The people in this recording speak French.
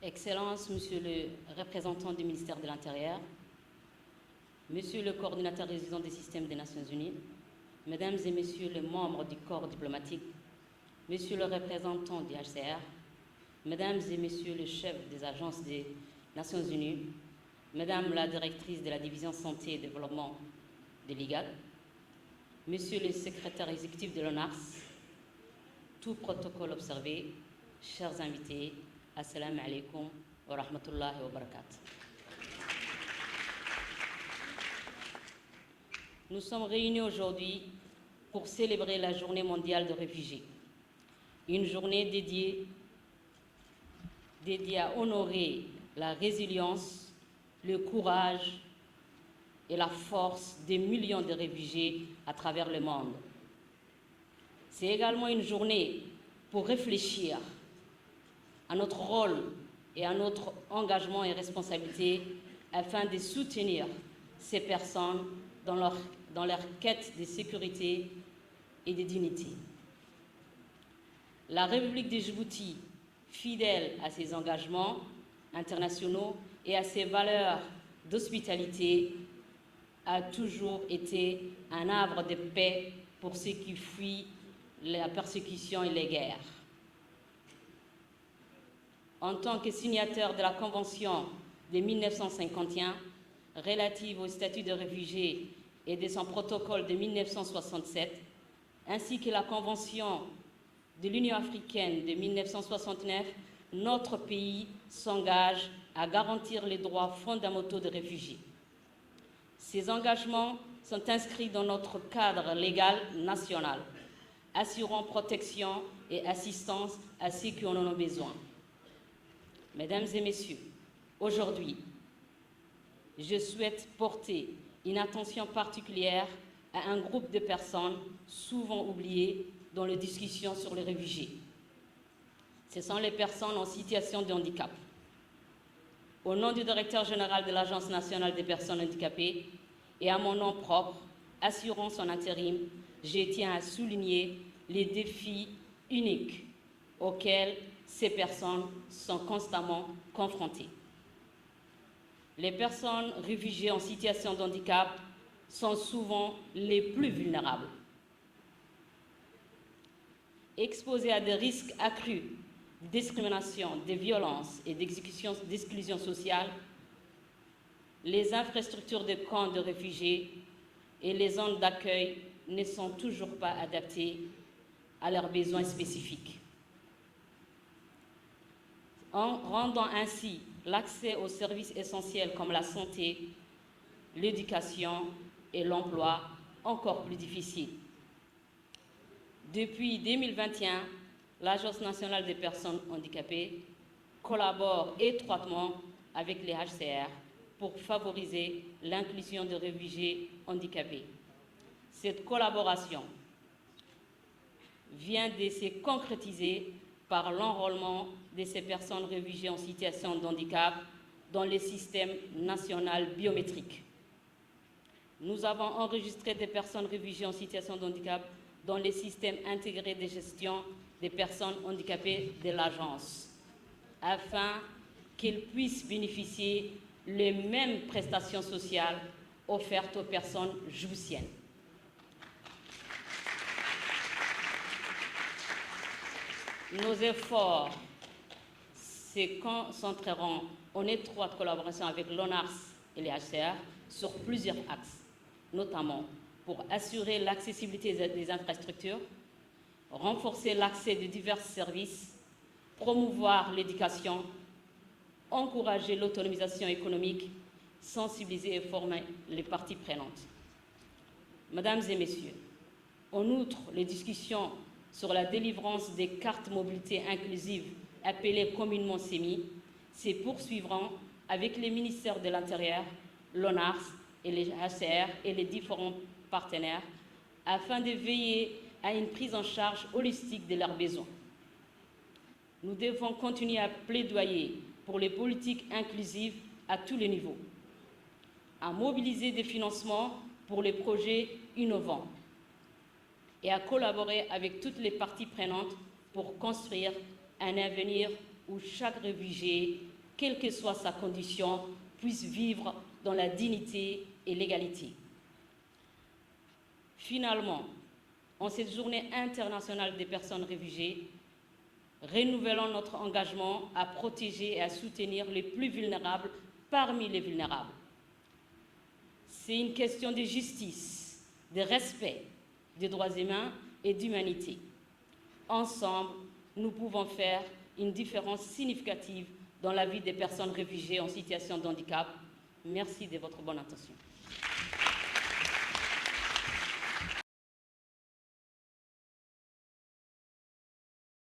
Excellences, Monsieur le représentant du ministère de l'Intérieur, Monsieur le coordinateur résident des systèmes des Nations Unies, Mesdames et Messieurs les membres du corps diplomatique, Monsieur le représentant du HCR, Mesdames et Messieurs les chefs des agences des Nations Unies, Madame la directrice de la division santé et développement de l'IGAD, Monsieur le secrétaire exécutif de l'ONARS, tout protocole observé, chers invités, Assalamu alaikum wa rahmatullahi wa barakatuh. Nous sommes réunis aujourd'hui pour célébrer la Journée mondiale des réfugiés, une journée dédiée à honorer la résilience, le courage et la force des millions de réfugiés à travers le monde. C'est également une journée pour réfléchir à notre rôle et à notre engagement et responsabilité afin de soutenir ces personnes dans leur quête de sécurité et de dignité. La République de Djibouti, fidèle à ses engagements internationaux et à ses valeurs d'hospitalité, a toujours été un havre de paix pour ceux qui fuient la persécution et les guerres. En tant que signataire de la Convention de 1951 relative au statut de réfugié et de son protocole de 1967, ainsi que la Convention de l'Union africaine de 1969, notre pays s'engage à garantir les droits fondamentaux des réfugiés. Ces engagements sont inscrits dans notre cadre légal national, assurant protection et assistance à ceux qui en ont besoin. Mesdames et Messieurs, aujourd'hui, je souhaite porter une attention particulière à un groupe de personnes souvent oubliées dans les discussions sur les réfugiés. Ce sont les personnes en situation de handicap. Au nom du directeur général de l'Agence nationale des personnes handicapées et à mon nom propre, assurant son intérim, je tiens à souligner les défis uniques auxquels ces personnes sont constamment confrontées. Les personnes réfugiées en situation de handicap sont souvent les plus vulnérables. Exposées à des risques accrus de discrimination, de violence et d'exclusion sociale, les infrastructures de camps de réfugiés et les zones d'accueil ne sont toujours pas adaptées à leurs besoins spécifiques, en rendant ainsi l'accès aux services essentiels comme la santé, l'éducation et l'emploi encore plus difficile. Depuis 2021, l'Agence nationale des personnes handicapées collabore étroitement avec les HCR pour favoriser l'inclusion des réfugiés handicapés. Cette collaboration vient de se concrétiser par l'enrôlement de ces personnes réfugiées en situation de handicap dans le système national biométrique. Nous avons enregistré des personnes réfugiées en situation de handicap dans le système intégré de gestion des personnes handicapées de l'agence, afin qu'elles puissent bénéficier les mêmes prestations sociales offertes aux personnes djiboutiennes. Nos efforts se concentreront en étroite collaboration avec l'ONARS et les HCR sur plusieurs axes, notamment pour assurer l'accessibilité des infrastructures, renforcer l'accès de divers services, promouvoir l'éducation, encourager l'autonomisation économique, sensibiliser et former les parties prenantes. Mesdames et Messieurs, en outre, les discussions sur la délivrance des cartes mobilité inclusive, appelées communément CEMI, se poursuivront avec les ministères de l'Intérieur, l'ONARS et les HCR et les différents partenaires afin de veiller à une prise en charge holistique de leurs besoins. Nous devons continuer à plaidoyer pour les politiques inclusives à tous les niveaux, à mobiliser des financements pour les projets innovants et à collaborer avec toutes les parties prenantes pour construire un avenir où chaque réfugié quelle que soit sa condition, puisse vivre dans la dignité et l'égalité. Finalement, en cette journée internationale des personnes réfugiées, renouvelons notre engagement à protéger et à soutenir les plus vulnérables parmi les vulnérables. C'est une question de justice, de respect des droits humains et d'humanité. Ensemble, nous pouvons faire une différence significative dans la vie des personnes réfugiées en situation de handicap. Merci de votre bonne attention.